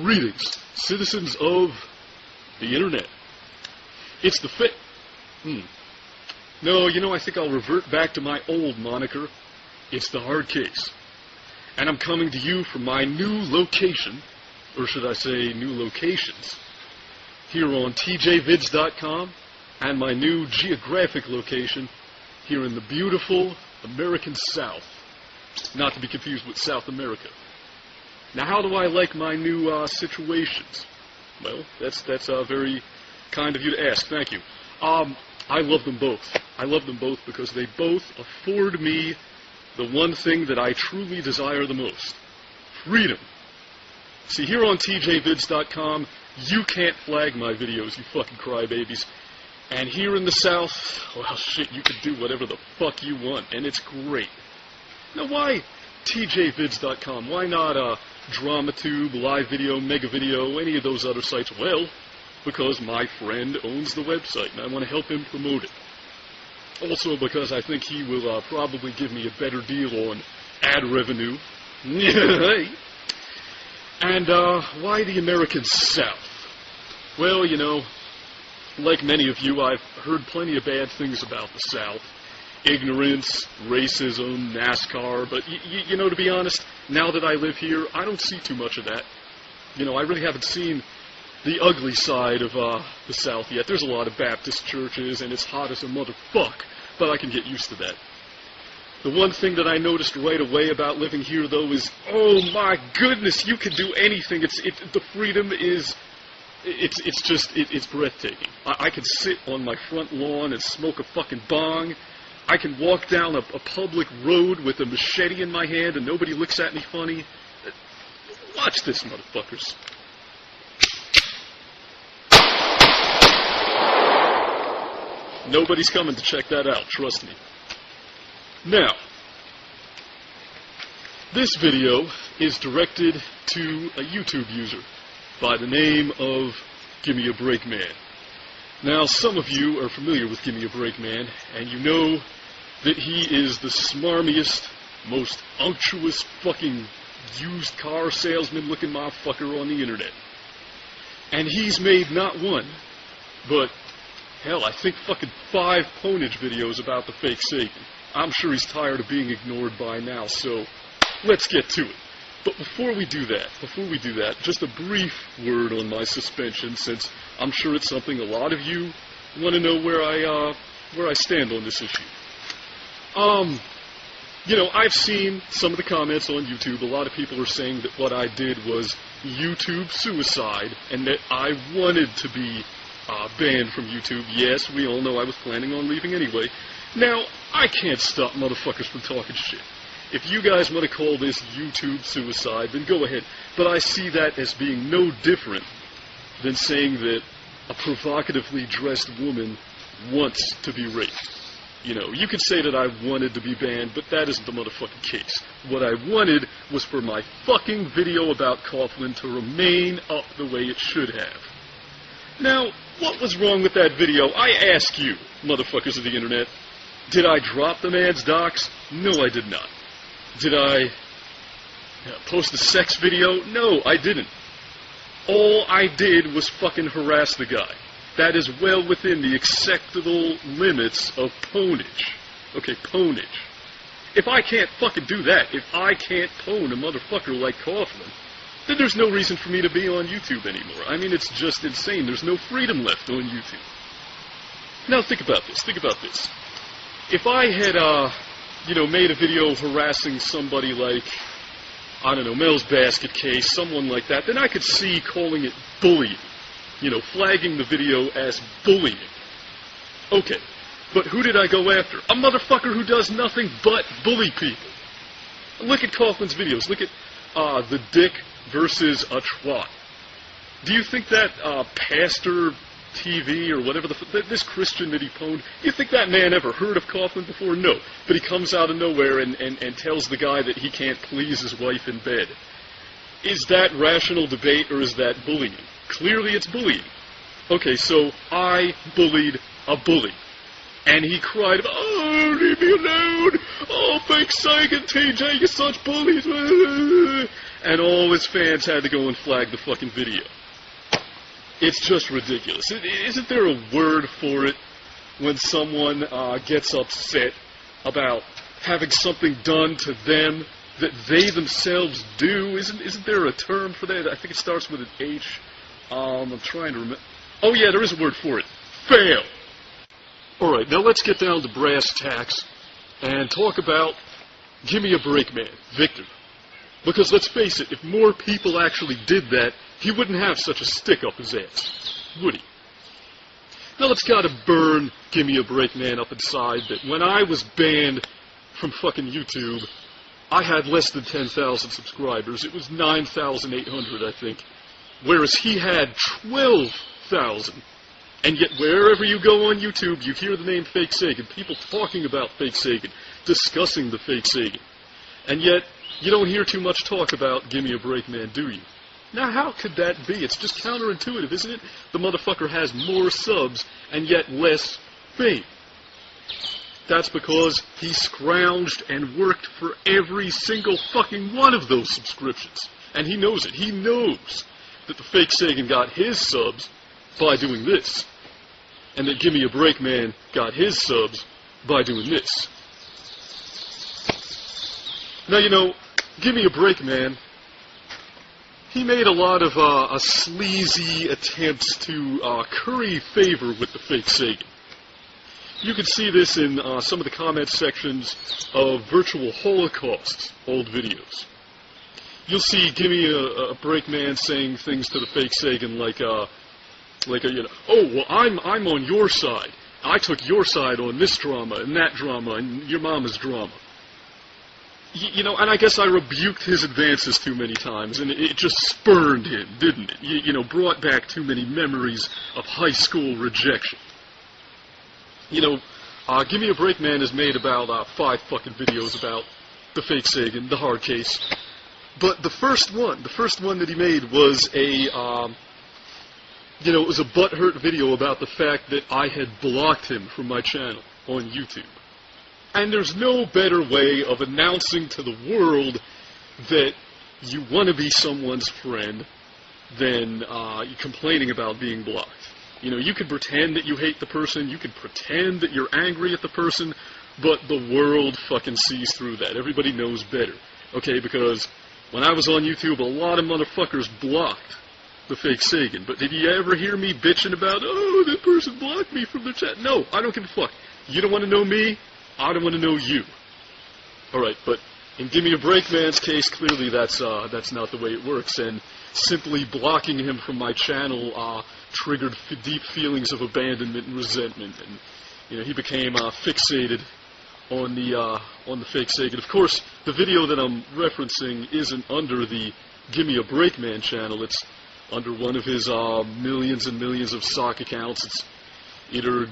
Greetings, citizens of the internet. It's the No, I think I'll revert back to my old moniker. It's the hard case. And I'm coming to you from my new location, or should I say new locations, here on tjvids.com, and my new geographic location here in the beautiful American South. Not to be confused with South America. Now, how do I like my new situations? Well, that's very kind of you to ask. Thank you. I love them both. I love them both because they both afford me the one thing that I truly desire the most. Freedom. See, here on tjvids.com, you can't flag my videos, you fucking crybabies. And here in the South, well, shit, you can do whatever the fuck you want, and it's great. Now, why tjvids.com? Why not DramaTube, Live Video, Mega Video, any of those other sites? Well, because my friend owns the website, and I want to help him promote it. Also because I think he will probably give me a better deal on ad revenue. And why the American South? Well, like many of you, I've heard plenty of bad things about the South. Ignorance, racism, NASCAR, but, to be honest, now that I live here, I don't see too much of that. I really haven't seen the ugly side of the South yet. There's a lot of Baptist churches, and it's hot as a motherfuck, but I can get used to that. The one thing that I noticed right away about living here, though, is, oh my goodness, you can do anything. The freedom is... It's breathtaking. I can sit on my front lawn and smoke a fucking bong. I can walk down a public road with a machete in my hand and nobody looks at me funny. Watch this, motherfuckers. Nobody's coming to check that out, trust me. Now, this video is directed to a YouTube user by the name of gimmeabreakman. Now, some of you are familiar with gimmeabreakman, and you know that he is the smarmiest, most unctuous fucking used car salesman-looking motherfucker on the internet. And he's made not one, but, hell, I think fucking 5 ponage videos about the Fakesagan. I'm sure he's tired of being ignored by now, so let's get to it. But before we do that, just a brief word on my suspension, since I'm sure it's something a lot of you want to know where I stand on this issue. I've seen some of the comments on YouTube. A lot of people are saying that what I did was YouTube suicide, and that I wanted to be banned from YouTube. Yes, we all know I was planning on leaving anyway. Now, I can't stop motherfuckers from talking shit. If you guys want to call this YouTube suicide, then go ahead. But I see that as being no different than saying that a provocatively dressed woman wants to be raped. You could say that I wanted to be banned, but that isn't the motherfucking case. What I wanted was for my fucking video about Coughlin to remain up the way it should have. Now, what was wrong with that video? I ask you, motherfuckers of the internet. Did I drop the man's docs? No, I did not. Did I post a sex video? No, I didn't. All I did was fucking harass the guy. That is well within the acceptable limits of ponage. Okay, ponage. If I can't fucking do that, if I can't pwn a motherfucker like Coughlin, then there's no reason for me to be on YouTube anymore. I mean, it's just insane. There's no freedom left on YouTube. Now, think about this. If I had, made a video harassing somebody like, I don't know, Mel's Basket Case, someone like that, then I could see calling it bullying. Flagging the video as bullying. Okay, but who did I go after? A motherfucker who does nothing but bully people. Look at Coughlin's videos. Look at the dick versus a twat. Do you think that Pastor TV or whatever this Christian that he pwned, you think that man ever heard of Coughlin before? No. But he comes out of nowhere and tells the guy that he can't please his wife in bed. Is that rational debate or is that bullying? Clearly it's bullying. Okay, so I bullied a bully. And he cried, oh, leave me alone! Oh, Fakesagan, TJ, you're such bullies! and all his fans had to go and flag the fucking video. It's just ridiculous. Isn't there a word for it when someone gets upset about having something done to them that they themselves do? Isn't there a term for that? I think it starts with an H. I'm trying to remember. Oh yeah, there is a word for it. Fail. Alright, now let's get down to brass tacks and talk about Gimme a Break Man, Victor. Because let's face it, if more people actually did that, he wouldn't have such a stick up his ass, would he? Now it's gotta burn Gimme a Break Man up inside that when I was banned from fucking YouTube, I had less than 10,000 subscribers. It was 9,800, I think. Whereas he had 12,000. And yet wherever you go on YouTube, you hear the name Fakesagan, people talking about Fakesagan, discussing the Fakesagan. And yet, you don't hear too much talk about Gimme a Break Man, do you? Now, how could that be? It's just counterintuitive, isn't it? The motherfucker has more subs, and yet less fame. That's because he scrounged and worked for every single fucking one of those subscriptions. And he knows it. He knows that the Fakesagan got his subs by doing this. And that Gimme a Break Man got his subs by doing this. Now, you know, Gimme a Break Man, he made a lot of sleazy attempts to curry favor with the Fakesagan. You can see this in some of the comment sections of Virtual Holocaust's old videos. You'll see Gimme a Break Man saying things to the Fakesagan like, you know, oh, well, I'm on your side. I took your side on this drama and that drama and your mama's drama. You know, and I guess I rebuked his advances too many times, and it just spurned him, didn't it? You know, brought back too many memories of high school rejection. You know, Gimme a Break Man has made about 5 fucking videos about the Fakesagan, the hard case. But the first one that he made was a, you know, it was a butthurt video about the fact that I had blocked him from my channel on YouTube. And there's no better way of announcing to the world that you want to be someone's friend than complaining about being blocked. You know, you can pretend that you hate the person, you can pretend that you're angry at the person, but the world fucking sees through that. Everybody knows better. Okay, because when I was on YouTube, a lot of motherfuckers blocked the Fakesagan. But did you ever hear me bitching about, oh, that person blocked me from their chat? No, I don't give a fuck. You don't want to know me? I don't want to know you. Alright, but in Gimme a Break Man's case, clearly that's not the way it works, and simply blocking him from my channel triggered deep feelings of abandonment and resentment, and you know, he became fixated on the Fakesagan. Of course, the video that I'm referencing isn't under the Gimme a Break Man channel. It's under one of his millions and millions of sock accounts. It's either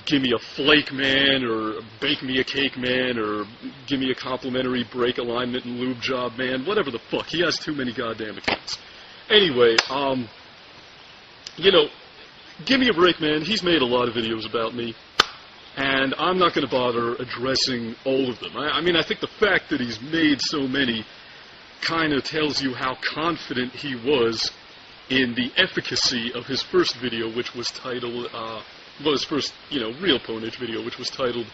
Gimme a Flake Man, or Bake Me a Cake Man, or Gimme a Complimentary Brake Alignment and Lube Job Man, whatever the fuck. He has too many goddamn accounts. Anyway, you know, Gimme a Break Man, he's made a lot of videos about me, and I'm not going to bother addressing all of them. I mean, I think the fact that he's made so many kind of tells you how confident he was in the efficacy of his first video, which was titled, well, his first, you know, real ponage video, which was titled,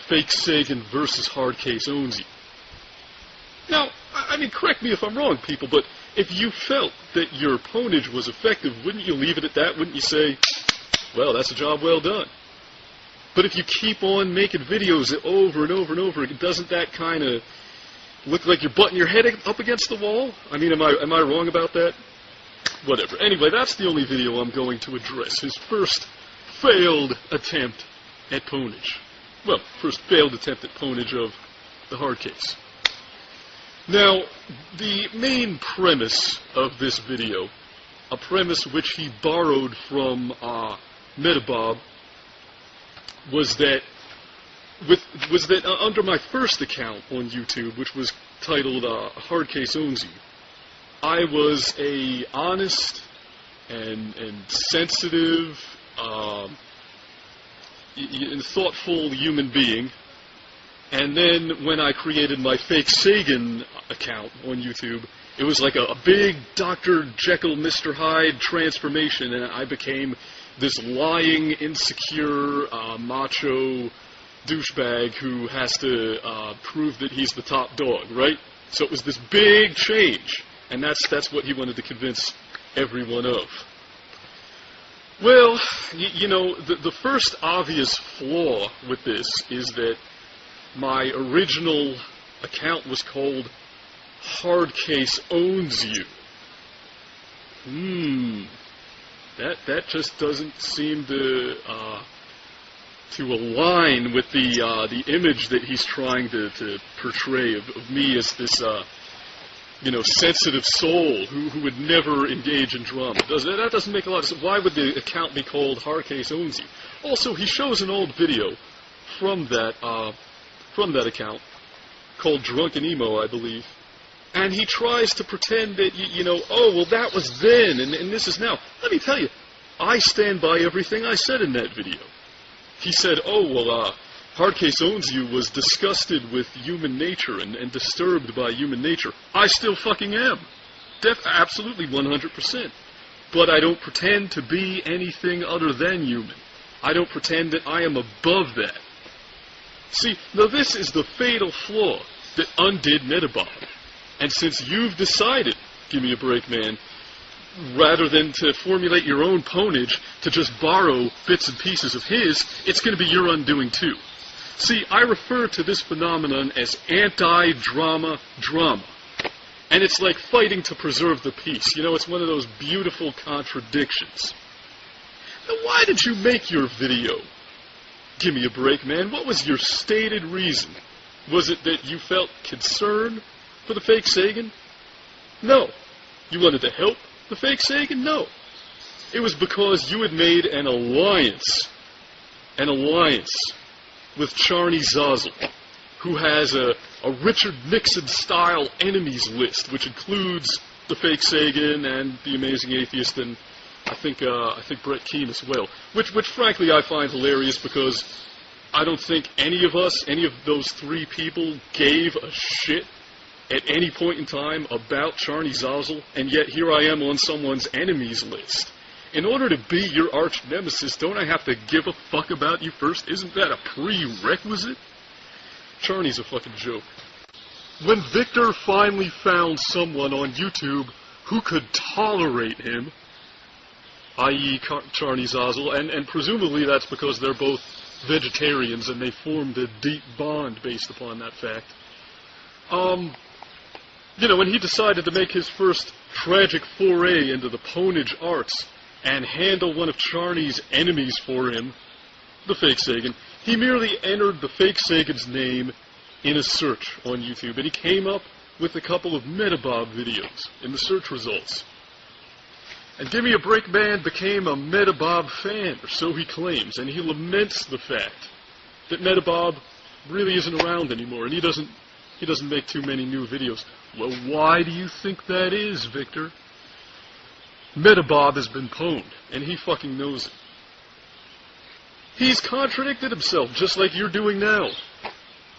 Fakesagan versus Hard Case Owns You. Now, I mean, correct me if I'm wrong, people, but if you felt that your ponage was effective, wouldn't you leave it at that? Wouldn't you say, well, that's a job well done? But if you keep on making videos over and over and over, doesn't that kind of look like you're butting your head up against the wall? I mean, am I wrong about that? Whatever. Anyway, that's the only video I'm going to address. His first failed attempt at ponage. Well, first failed attempt at ponage of the hard case. Now, the main premise of this video, a premise which he borrowed from Metabob, was that under my first account on YouTube, which was titled Hard Case Owns You, I was a honest and sensitive and thoughtful human being And then when I created my Fakesagan account on YouTube, it was like a big Dr. Jekyll, Mr. Hyde transformation, and I became this lying, insecure, macho douchebag who has to prove that he's the top dog, right? So it was this big change, and that's what he wanted to convince everyone of. Well, you know, the first obvious flaw with this is that my original account was called Hardcase Owns You. That just doesn't seem to align with the image that he's trying to portray of me as this sensitive soul who would never engage in drama. That doesn't make a lot of sense. Why would the account be called Hardcase Owns You? Also, he shows an old video from that account called Drunken Emo, I believe. And he tries to pretend that, oh, well, that was then, and this is now. Let me tell you, I stand by everything I said in that video. He said, oh, well, Hardcase Owns You was disgusted with human nature and disturbed by human nature. I still fucking am. Absolutely 100%. But I don't pretend to be anything other than human. I don't pretend that I am above that. See, now this is the fatal flaw that undid Metabob. And since you've decided, give me a break, man, rather than to formulate your own ponage, to just borrow bits and pieces of his, it's going to be your undoing too. See, I refer to this phenomenon as anti-drama drama. And it's like fighting to preserve the peace. You know, it's one of those beautiful contradictions. Now, why did you make your video? Give me a break, man. What was your stated reason? Was it that you felt concern for the Fakesagan? No. You wanted to help the Fakesagan? No. It was because you had made an alliance with Charney Zazzle, who has a Richard Nixon-style enemies list, which includes the Fakesagan and the Amazing Atheist, and I think Brett Keane as well. Which frankly I find hilarious because I don't think any of those three people gave a shit at any point in time about Charney Zazzle, and yet here I am on someone's enemies list. In order to be your arch nemesis, don't I have to give a fuck about you first? Isn't that a prerequisite? Charney's a fucking joke. When Victor finally found someone on YouTube who could tolerate him, i.e. Charney Zazzle, and presumably that's because they're both vegetarians and they formed a deep bond based upon that fact. When he decided to make his first tragic foray into the ponage arts and handle one of Charney's enemies for him, the Fakesagan, he merely entered the Fakesagan's name in a search on YouTube, and he came up with a couple of Metabob videos in the search results. And Give Me a Break Man became a Metabob fan, or so he claims, and he laments the fact that Metabob really isn't around anymore, and he doesn't make too many new videos. Well, why do you think that is, Victor? Metabob has been pwned, and he fucking knows it. He's contradicted himself, just like you're doing now.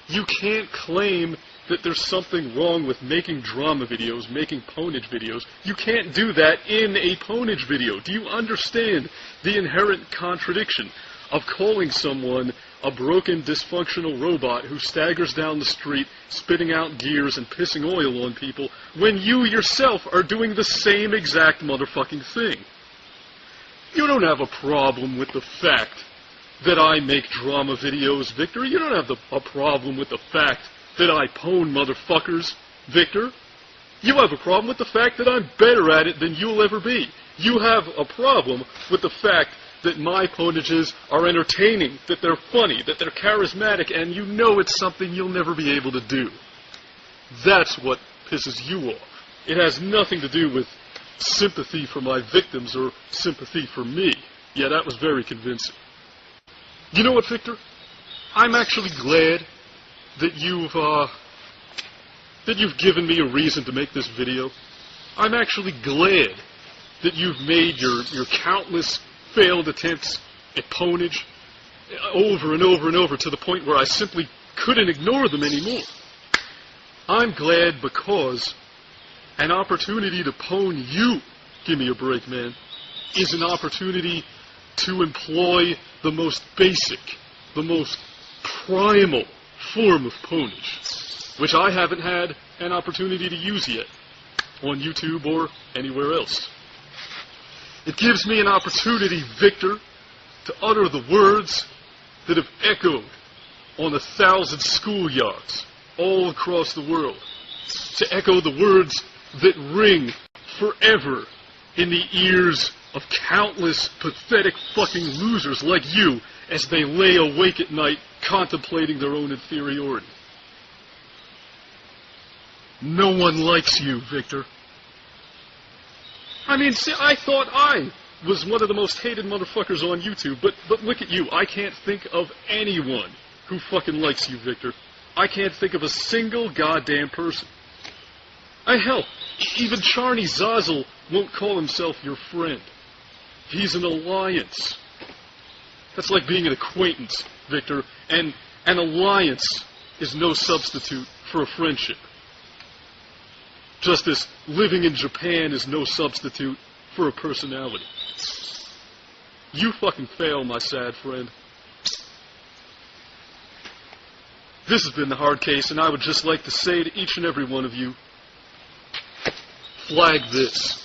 You can't claim that there's something wrong with making drama videos, making ponage videos. You can't do that in a ponage video. Do you understand the inherent contradiction of calling someone a broken, dysfunctional robot who staggers down the street, spitting out gears and pissing oil on people, when you yourself are doing the same exact motherfucking thing? You don't have a problem with the fact that I make drama videos, Victor. You don't have a problem with the fact that I pwn motherfuckers, Victor. You have a problem with the fact that I'm better at it than you'll ever be. You have a problem with the fact that my ponages are entertaining, that they're funny, that they're charismatic, and you know it's something you'll never be able to do. That's what pisses you off. It has nothing to do with sympathy for my victims or sympathy for me. Yeah, that was very convincing. You know what, Victor? I'm actually glad that you've given me a reason to make this video. I'm actually glad that you've made your countless failed attempts at ponage over and over and over to the point where I simply couldn't ignore them anymore. I'm glad because an opportunity to pwn you, give me a break, man, is an opportunity to employ the most basic, the most primal form of pwnage, which I haven't had an opportunity to use yet on YouTube or anywhere else. It gives me an opportunity, Victor, to utter the words that have echoed on 1,000 schoolyards all across the world, to echo the words that ring forever in the ears of countless pathetic fucking losers like you as they lay awake at night contemplating their own inferiority. No one likes you, Victor. I mean, see, I thought I was one of the most hated motherfuckers on YouTube, but look at you. I can't think of anyone who fucking likes you, Victor. I can't think of a single goddamn person. Hell, even Charney Zazel won't call himself your friend. He's an alliance. That's like being an acquaintance, Victor, and an alliance is no substitute for a friendship. Just as living in Japan is no substitute for a personality. You fucking fail, my sad friend. This has been The Hard Case, and I would just like to say to each and every one of you, flag this.